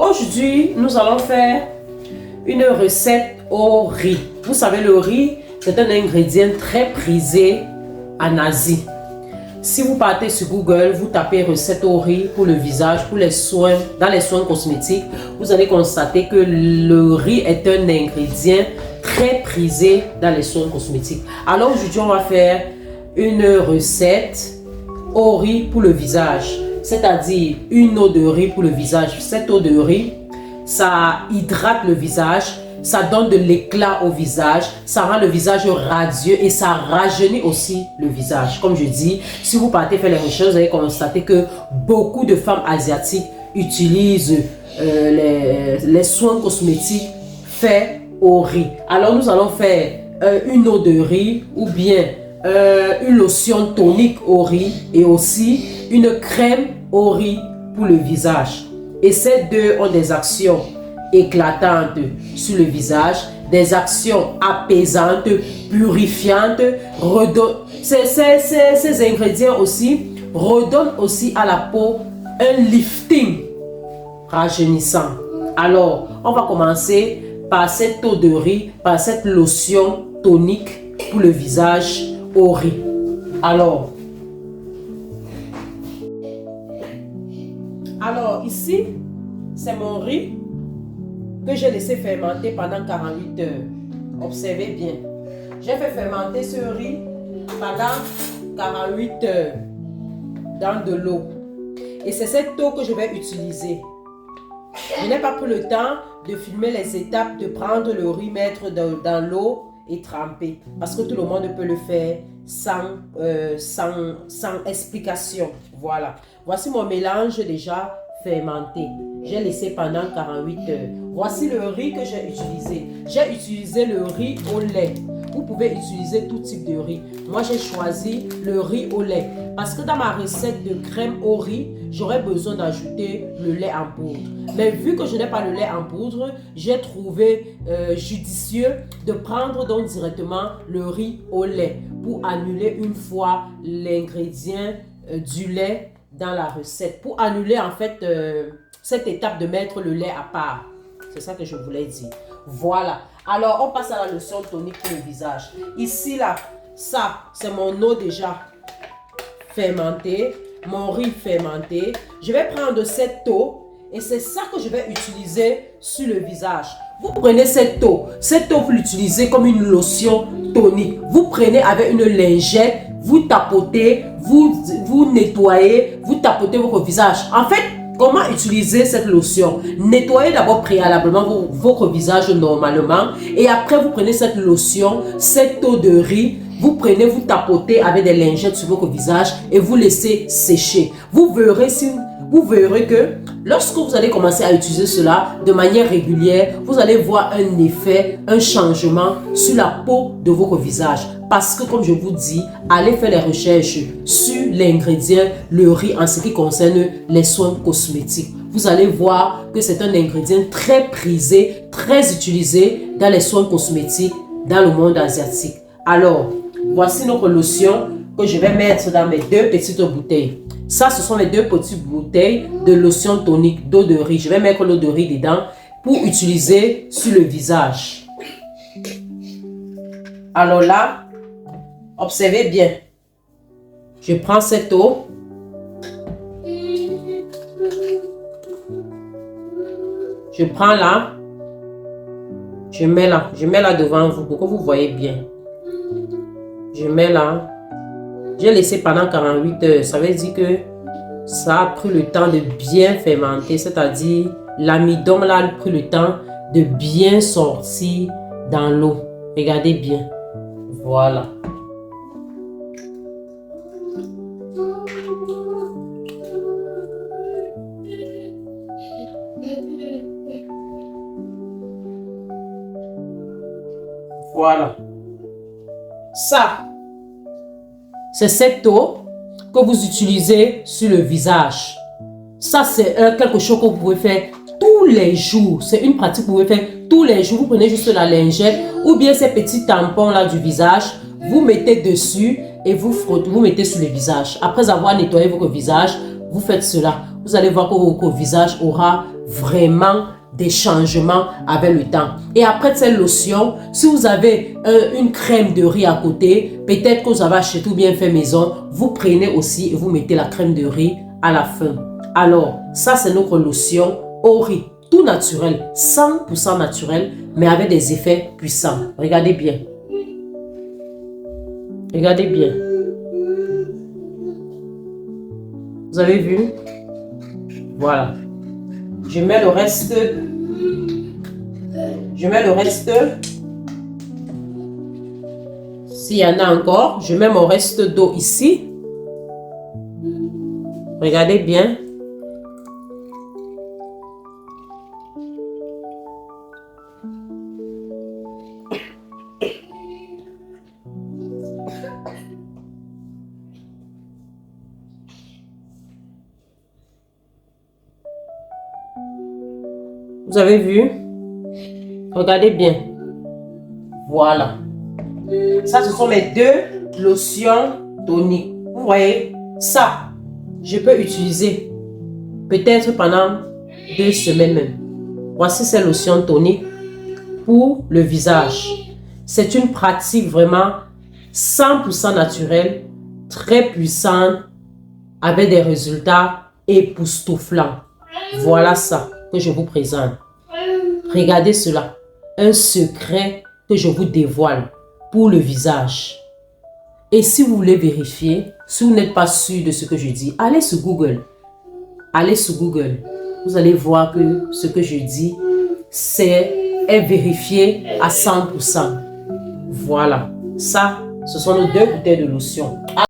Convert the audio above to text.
Aujourd'hui, nous allons faire une recette au riz. Vous savez, le riz, c'est un ingrédient très prisé en Asie. Si vous partez sur Google, vous tapez recette au riz pour le visage, pour les soins, dans les soins cosmétiques, vous allez constater que le riz est un ingrédient très prisé dans les soins cosmétiques. Alors aujourd'hui, on va faire une recette au riz pour le visage, c'est-à-dire une eau de riz pour le visage. Cette eau de riz, ça hydrate le visage, ça donne de l'éclat au visage, ça rend le visage radieux et ça rajeunit aussi le visage. Comme je dis, si vous partez faire les recherches, vous allez constater que beaucoup de femmes asiatiques utilisent les soins cosmétiques faits au riz. Alors nous allons faire une eau de riz ou bien une lotion tonique au riz et aussi une crème au riz pour le visage. Et ces deux ont des actions éclatantes sur le visage, des actions apaisantes, purifiantes. Ces ingrédients aussi redonnent aussi à la peau un lifting rajeunissant. Alors, on va commencer par cette eau de riz, par cette lotion tonique pour le visage au riz. Alors ici, c'est mon riz que j'ai laissé fermenter pendant 48 heures. Observez bien. J'ai fait fermenter ce riz pendant 48 heures dans de l'eau. Et c'est cette eau que je vais utiliser. Je n'ai pas pris le temps de filmer les étapes, de prendre le riz, mettre dans l'eau et tremper. Parce que tout le monde peut le faire sans explication. Voilà. Voici mon mélange déjà fermenté. J'ai laissé pendant 48 heures. Voici le riz que j'ai utilisé. J'ai utilisé le riz au lait. Vous pouvez utiliser tout type de riz. Moi, j'ai choisi le riz au lait. Parce que dans ma recette de crème au riz, j'aurais besoin d'ajouter le lait en poudre. Mais vu que je n'ai pas le lait en poudre, j'ai trouvé judicieux de prendre donc directement le riz au lait pour annuler une fois l'ingrédient du lait dans la recette. Pour annuler en fait cette étape de mettre le lait à part. C'est ça que je voulais dire. Voilà. Alors, on passe à la lotion tonique pour le visage. Ici, là, ça, c'est mon eau déjà fermentée. Mon riz fermenté. Je vais prendre cette eau et c'est ça que je vais utiliser sur le visage. Vous prenez cette eau. Cette eau, vous l'utilisez comme une lotion tonique. Vous prenez avec une lingette, vous tapotez, vous nettoyez, vous tapotez votre visage. En fait, comment utiliser cette lotion? Nettoyez d'abord préalablement votre visage normalement et après vous prenez cette lotion, cette eau de riz, vous prenez, vous tapotez avec des lingettes sur votre visage et vous laissez sécher. Vous verrez que lorsque vous allez commencer à utiliser cela de manière régulière, vous allez voir un effet, un changement sur la peau de votre visage. Parce que comme je vous dis, allez faire les recherches sur l'ingrédient, le riz en ce qui concerne les soins cosmétiques. Vous allez voir que c'est un ingrédient très prisé, très utilisé dans les soins cosmétiques dans le monde asiatique. Alors, voici notre lotion que je vais mettre dans mes deux petites bouteilles. Ça, ce sont mes deux petites bouteilles de lotion tonique d'eau de riz. Je vais mettre l'eau de riz dedans pour utiliser sur le visage. Alors là, observez bien. Je prends cette eau. Je prends là. Je mets là devant vous pour que vous voyez bien. Je mets là. J'ai laissé pendant 48 heures. Ça veut dire que ça a pris le temps de bien fermenter. C'est-à-dire l'amidon là a pris le temps de bien sortir dans l'eau. Regardez bien. Voilà. Voilà. Ça, c'est cette eau que vous utilisez sur le visage. Ça, c'est quelque chose que vous pouvez faire tous les jours. C'est une pratique que vous pouvez faire tous les jours. Vous prenez juste la lingette ou bien ces petits tampons là du visage. Vous mettez dessus et vous frottez, vous mettez sur le visage. Après avoir nettoyé votre visage, vous faites cela. Vous allez voir que votre visage aura vraiment des changements avec le temps. Et après cette lotion, si vous avez une crème de riz à côté, peut-être que vous avez acheté ou bien fait maison, vous prenez aussi et vous mettez la crème de riz à la fin. Alors, ça c'est notre lotion au riz, tout naturel, 100% naturel, mais avec des effets puissants. Regardez bien. Regardez bien. Vous avez vu? Voilà. Je mets le reste. S'il y en a encore, je mets mon reste d'eau ici. Regardez bien. Vous avez vu? Regardez bien. Voilà. Ça, ce sont mes deux lotions toniques. Vous voyez? Ça, je peux utiliser peut-être pendant 2 semaines même. Voici ces lotions toniques pour le visage. C'est une pratique vraiment 100% naturelle, très puissante, avec des résultats époustouflants. Voilà ça que je vous présente. Regardez cela. Un secret que je vous dévoile pour le visage. Et si vous voulez vérifier, si vous n'êtes pas sûr de ce que je dis, allez sur Google. Allez sur Google. Vous allez voir que ce que je dis est vérifié à 100%. Voilà. Ça, ce sont nos 2 bouteilles de lotion.